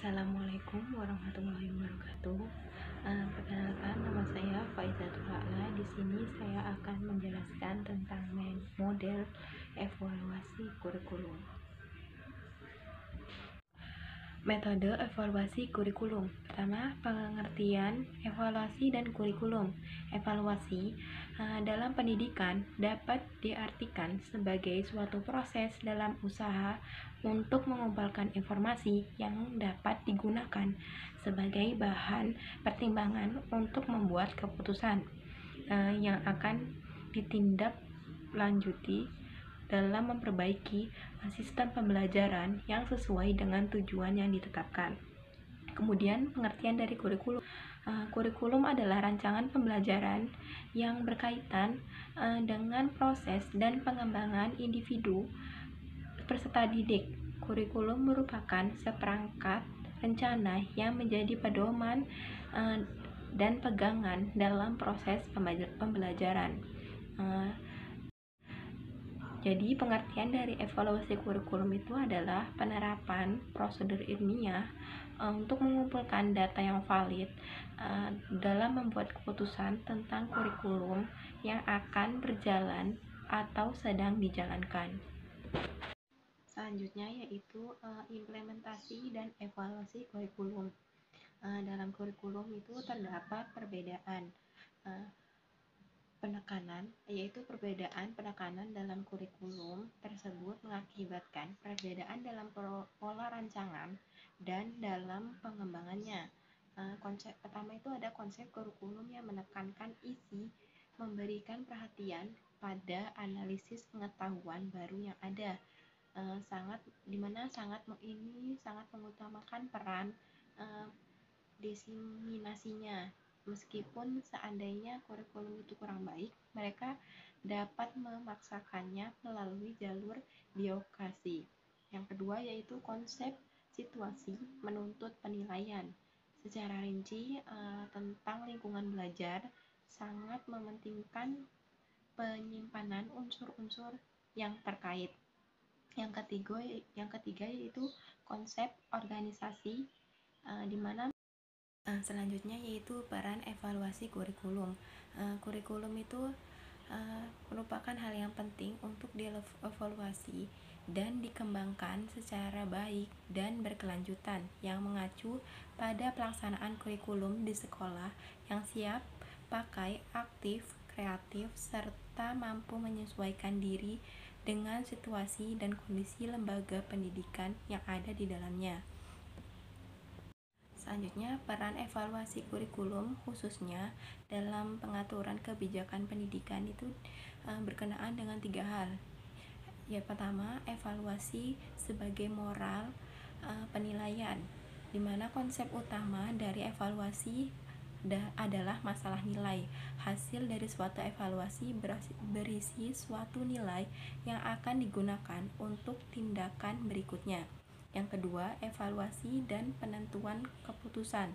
Assalamualaikum warahmatullahi wabarakatuh. Perkenalkan, nama saya Faizatul A'la. Di sini saya akan menjelaskan tentang model evaluasi kurikulum. Metode evaluasi kurikulum. Pertama, pengertian evaluasi dan kurikulum. Evaluasi dalam pendidikan dapat diartikan sebagai suatu proses dalam usaha untuk mengumpulkan informasi yang dapat digunakan sebagai bahan pertimbangan untuk membuat keputusan yang akan ditindaklanjuti dalam memperbaiki sistem pembelajaran yang sesuai dengan tujuan yang ditetapkan. Kemudian pengertian dari kurikulum. Kurikulum adalah rancangan pembelajaran yang berkaitan dengan proses dan pengembangan individu peserta didik. Kurikulum merupakan seperangkat rencana yang menjadi pedoman dan pegangan dalam proses pembelajaran. Jadi pengertian dari evaluasi kurikulum itu adalah penerapan prosedur ilmiah untuk mengumpulkan data yang valid dalam membuat keputusan tentang kurikulum yang akan berjalan atau sedang dijalankan. Selanjutnya yaitu implementasi dan evaluasi kurikulum. Dalam kurikulum itu terdapat perbedaan penekanan, yaitu perbedaan penekanan dalam kurikulum tersebut mengakibatkan perbedaan dalam pola rancangan dan dalam pengembangannya. Konsep pertama itu ada konsep kurikulum yang menekankan isi, memberikan perhatian pada analisis pengetahuan baru yang ada, dimana sangat mengutamakan peran diseminasinya. Meskipun seandainya kurikulum itu kurang baik, mereka dapat memaksakannya melalui jalur biokrasi. Yang kedua yaitu konsep situasi menuntut penilaian. Secara rinci tentang lingkungan belajar sangat mementingkan penyimpanan unsur-unsur yang terkait. Yang ketiga yaitu konsep organisasi, di mana selanjutnya yaitu peran evaluasi kurikulum. Kurikulum itu merupakan hal yang penting untuk dievaluasi dan dikembangkan secara baik dan berkelanjutan yang mengacu pada pelaksanaan kurikulum di sekolah yang siap pakai, aktif, kreatif, serta mampu menyesuaikan diri dengan situasi dan kondisi lembaga pendidikan yang ada di dalamnya. Selanjutnya, peran evaluasi kurikulum khususnya dalam pengaturan kebijakan pendidikan itu berkenaan dengan 3 hal. Yang pertama, evaluasi sebagai moral penilaian, di mana konsep utama dari evaluasi adalah masalah nilai. Hasil dari suatu evaluasi berisi suatu nilai yang akan digunakan untuk tindakan berikutnya. Yang kedua, evaluasi dan penentuan keputusan.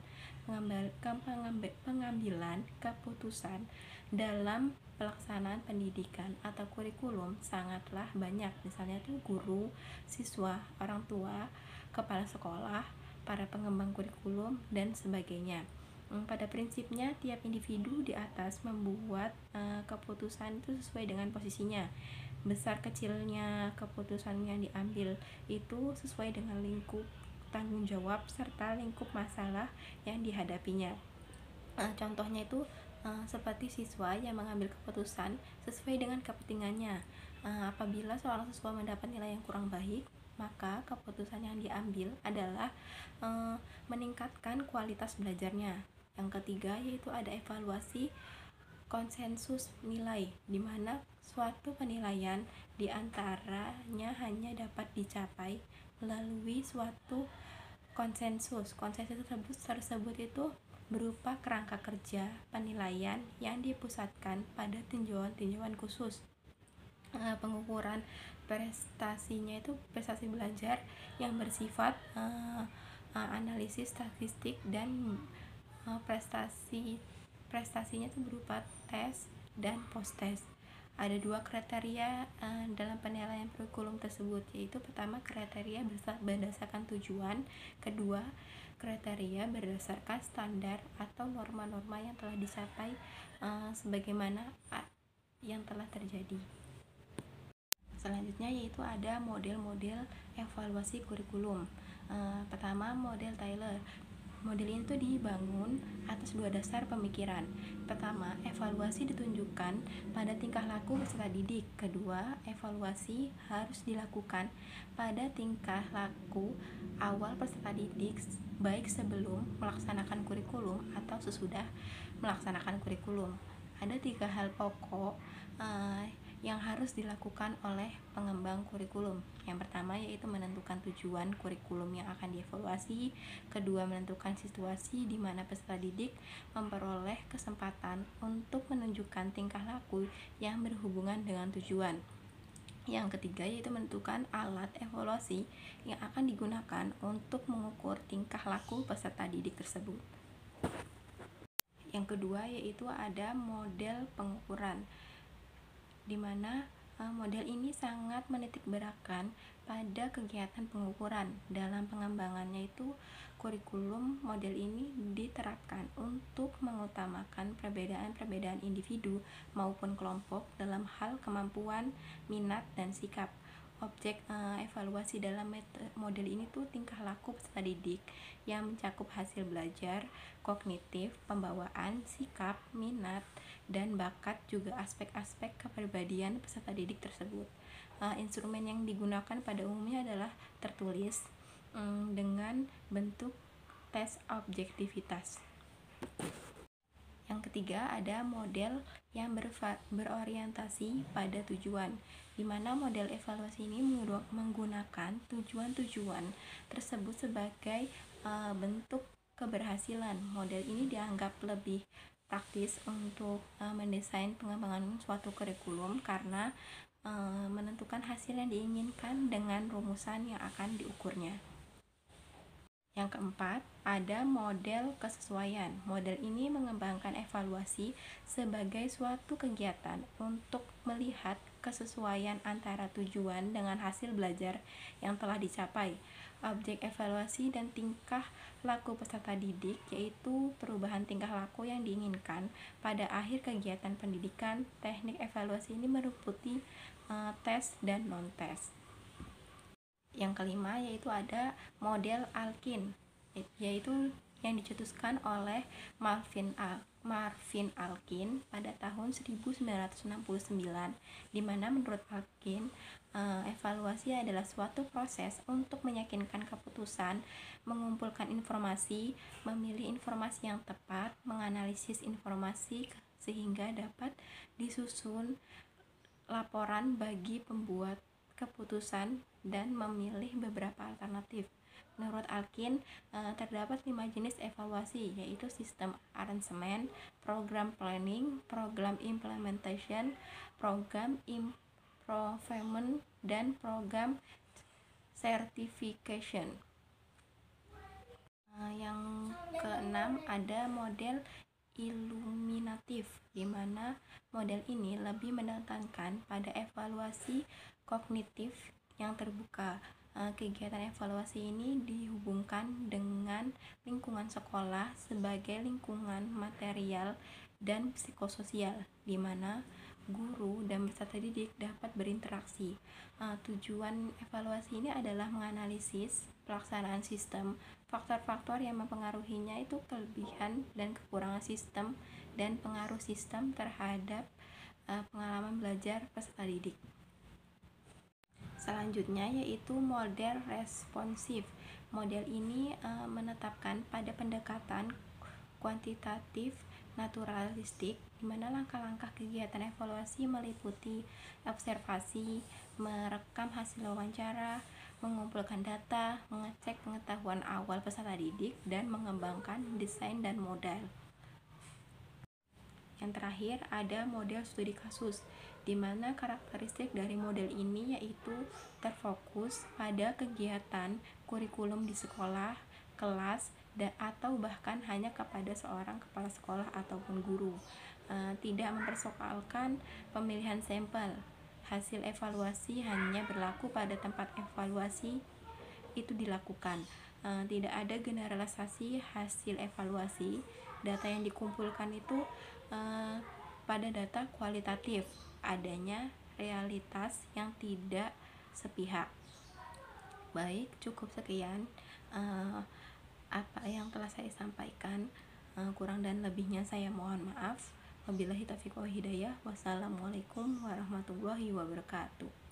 Pengambilan keputusan dalam pelaksanaan pendidikan atau kurikulum sangatlah banyak. Misalnya tuh guru, siswa, orang tua, kepala sekolah, para pengembang kurikulum, dan sebagainya. Pada prinsipnya, tiap individu di atas membuat keputusan itu sesuai dengan posisinya. Besar kecilnya keputusan yang diambil itu sesuai dengan lingkup tanggung jawab serta lingkup masalah yang dihadapinya. Contohnya itu seperti siswa yang mengambil keputusan sesuai dengan kepentingannya. Apabila seorang siswa mendapat nilai yang kurang baik, maka keputusan yang diambil adalah meningkatkan kualitas belajarnya. Yang ketiga yaitu ada evaluasi konsensus nilai, di mana suatu penilaian diantaranya hanya dapat dicapai melalui suatu konsensus. Konsensus tersebut itu berupa kerangka kerja penilaian yang dipusatkan pada tinjauan-tinjauan khusus. Pengukuran prestasinya itu prestasi belajar yang bersifat analisis statistik, dan prestasinya itu berupa tes dan post tes. Ada dua kriteria dalam penilaian kurikulum tersebut, yaitu pertama kriteria berdasarkan tujuan, kedua kriteria berdasarkan standar atau norma-norma yang telah dicapai sebagaimana yang telah terjadi. Selanjutnya yaitu ada model-model evaluasi kurikulum. Pertama, model Taylor. Model ini dibangun atas dua dasar pemikiran. Pertama, evaluasi ditunjukkan pada tingkah laku peserta didik. Kedua, evaluasi harus dilakukan pada tingkah laku awal peserta didik, baik sebelum melaksanakan kurikulum atau sesudah melaksanakan kurikulum. Ada tiga hal pokok yang harus dilakukan oleh pengembang kurikulum. Yang pertama yaitu menentukan tujuan kurikulum yang akan dievaluasi. Kedua, menentukan situasi di mana peserta didik memperoleh kesempatan untuk menunjukkan tingkah laku yang berhubungan dengan tujuan. Yang ketiga yaitu menentukan alat evaluasi yang akan digunakan untuk mengukur tingkah laku peserta didik tersebut. Yang kedua yaitu ada model pengukuran, di mana model ini sangat menitikberatkan pada kegiatan pengukuran. Dalam pengembangannya itu kurikulum model ini diterapkan untuk mengutamakan perbedaan-perbedaan individu maupun kelompok dalam hal kemampuan, minat, dan sikap. Objek evaluasi dalam model ini tingkah laku peserta didik yang mencakup hasil belajar, kognitif, pembawaan, sikap, minat, dan bakat, juga aspek-aspek kepribadian peserta didik tersebut. Instrumen yang digunakan pada umumnya adalah tertulis dengan bentuk tes objektivitas. Yang ketiga ada model yang berorientasi pada tujuan, di mana model evaluasi ini menggunakan tujuan-tujuan tersebut sebagai bentuk keberhasilan. Model ini dianggap lebih praktis untuk mendesain pengembangan suatu kurikulum karena menentukan hasil yang diinginkan dengan rumusan yang akan diukurnya. Yang keempat, ada model kesesuaian. Model ini mengembangkan evaluasi sebagai suatu kegiatan untuk melihat kesesuaian antara tujuan dengan hasil belajar yang telah dicapai. Objek evaluasi dan tingkah laku peserta didik, yaitu perubahan tingkah laku yang diinginkan pada akhir kegiatan pendidikan. Teknik evaluasi ini meliputi tes dan non-tes. Yang kelima yaitu ada model Alkin, yaitu yang dicetuskan oleh Marvin Alkin pada tahun 1969, di mana menurut Alkin evaluasi adalah suatu proses untuk meyakinkan keputusan, mengumpulkan informasi, memilih informasi yang tepat, menganalisis informasi sehingga dapat disusun laporan bagi pembuat keputusan dan memilih beberapa alternatif. Menurut Alkin, terdapat 5 jenis evaluasi, yaitu sistem aransemen, program planning, program implementation, program improvement, dan program certification. Yang keenam ada model iluminatif, di mana model ini lebih menekankan pada evaluasi kognitif yang terbuka. Kegiatan evaluasi ini dihubungkan dengan lingkungan sekolah sebagai lingkungan material dan psikososial, di mana guru dan peserta didik dapat berinteraksi. Tujuan evaluasi ini adalah menganalisis pelaksanaan sistem, faktor-faktor yang mempengaruhinya itu kelebihan dan kekurangan sistem, dan pengaruh sistem terhadap pengalaman belajar peserta didik. Selanjutnya yaitu model responsif. Model ini menetapkan pada pendekatan kuantitatif naturalistik, di mana langkah-langkah kegiatan evaluasi meliputi observasi, merekam hasil wawancara, mengumpulkan data, mengecek pengetahuan awal peserta didik, dan mengembangkan desain dan modal. Yang terakhir ada model studi kasus, di mana karakteristik dari model ini yaitu terfokus pada kegiatan kurikulum di sekolah, kelas, atau bahkan hanya kepada seorang kepala sekolah ataupun guru. tidak mempersoalkan pemilihan sampel. Hasil evaluasi hanya berlaku pada tempat evaluasi itu dilakukan. Tidak ada generalisasi hasil evaluasi. Data yang dikumpulkan itu pada data kualitatif, adanya realitas yang tidak sepihak. Baik, cukup sekian apa yang telah saya sampaikan. Kurang dan lebihnya saya mohon maaf. Wabillahi taufiq wal hidayah. Wassalamualaikum warahmatullahi wabarakatuh.